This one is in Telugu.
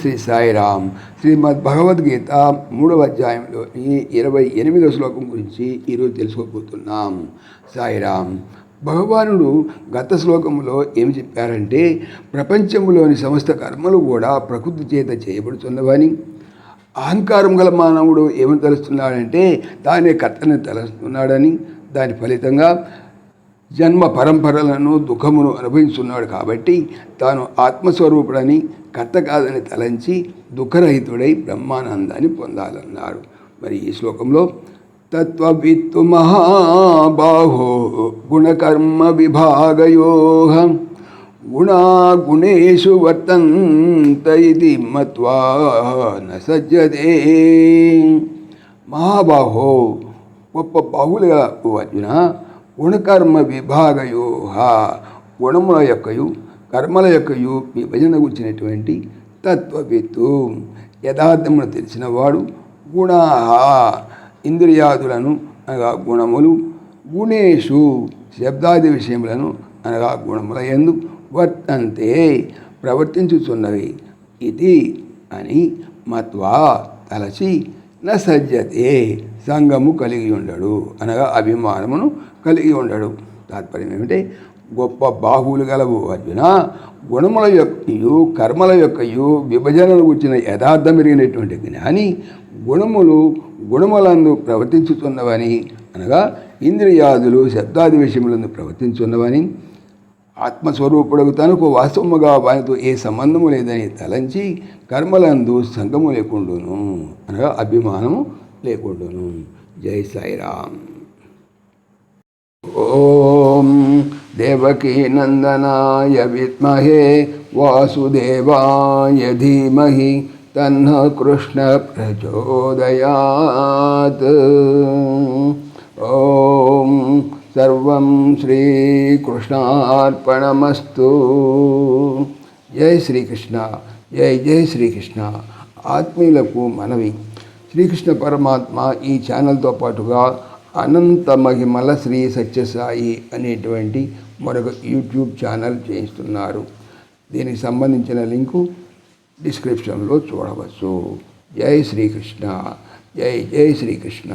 శ్రీ సాయిరామ్. శ్రీమద్ భగవద్గీత 3వ అధ్యాయంలోని 28వ శ్లోకం గురించి ఈరోజు తెలుసుకోబోతున్నాం. సాయిరామ్. భగవానుడు గత శ్లోకంలో ఏమి చెప్పారంటే, ప్రపంచంలోని సమస్త కర్మలు కూడా ప్రకృతి చేత చేయబడుతున్నవని, అహంకారం గల మానవుడు ఏమని తలుస్తున్నాడంటే తానే కర్తని తలుస్తున్నాడని, దాని ఫలితంగా జన్మ పరంపరలను దుఃఖమును అనుభవిస్తున్నాడు. కాబట్టి తాను ఆత్మస్వరూపుడని, కర్త కాదని తలంచి దుఃఖరహితుడై బ్రహ్మానందాన్ని పొందాలన్నారు. మరి ఈ శ్లోకంలో తత్వవిత్తు మహాబాహో గుణకర్మ విభాగయోః గుణేషు వర్తంత ఇది మత్వా న సజ్జతే. మహాబాహో, గొప్ప బాహువులుగా అర్జున, గుణకర్మ విభాగయోః, గుణముల యొక్కయు కర్మల యొక్కయు విభజన గురించినటువంటి తత్వవిత్తు, యథార్థమును తెలిసినవాడు, గుణా, ఇంద్రియాదులను అనగా గుణములు, గుణేషు, శబ్దాది విషయములను అనగా గుణముల యందు, వర్తంతే, ప్రవర్తించుచున్నవి, ఇది అని మత్వా, తలచి, న సజ్జతే, సంగము కలిగి ఉండడు అనగా అభిమానమును కలిగి ఉండడు. తాత్పర్యం ఏమిటంటే, గొప్ప బాహువులు గలవు అర్జున, గుణముల యొక్కయు కర్మల యొక్కయు విభజనలు గుర్చిన యథార్థం ఎరిగినటువంటి జ్ఞాని గుణములందు ప్రవర్తించుతున్నవని అనగా ఇంద్రియాదులు శబ్దాది విషయములందు ప్రవర్తించున్నవని, ఆత్మస్వరూపుడకు తనకు వాస్తవముగా వానితో ఏ సంబంధము లేదని తలంచి కర్మలందు సంగము లేకుండును అనగా అభిమానము లేకుండును. జై సాయిరామ్. ఓం దేవకీ నందనాయ విద్మహే వాసుదేవాయ ధీమహి తన్నః కృష్ణ ప్రచోదయాత్. ఓం సర్వం శ్రీకృష్ణార్పణమస్తు. జై శ్రీకృష్ణ. జై జై శ్రీకృష్ణ. ఆత్మీయులకు మనవి, శ్రీకృష్ణ పరమాత్మ ఈ ఛానల్తో పాటుగా అనంత మహిమల శ్రీ సత్యసాయి అనేటువంటి మరొక యూట్యూబ్ ఛానల్ చేయిస్తున్నారు. దీనికి సంబంధించిన లింకు డిస్క్రిప్షన్లో చూడవచ్చు. జై శ్రీకృష్ణ. జై జై శ్రీకృష్ణ.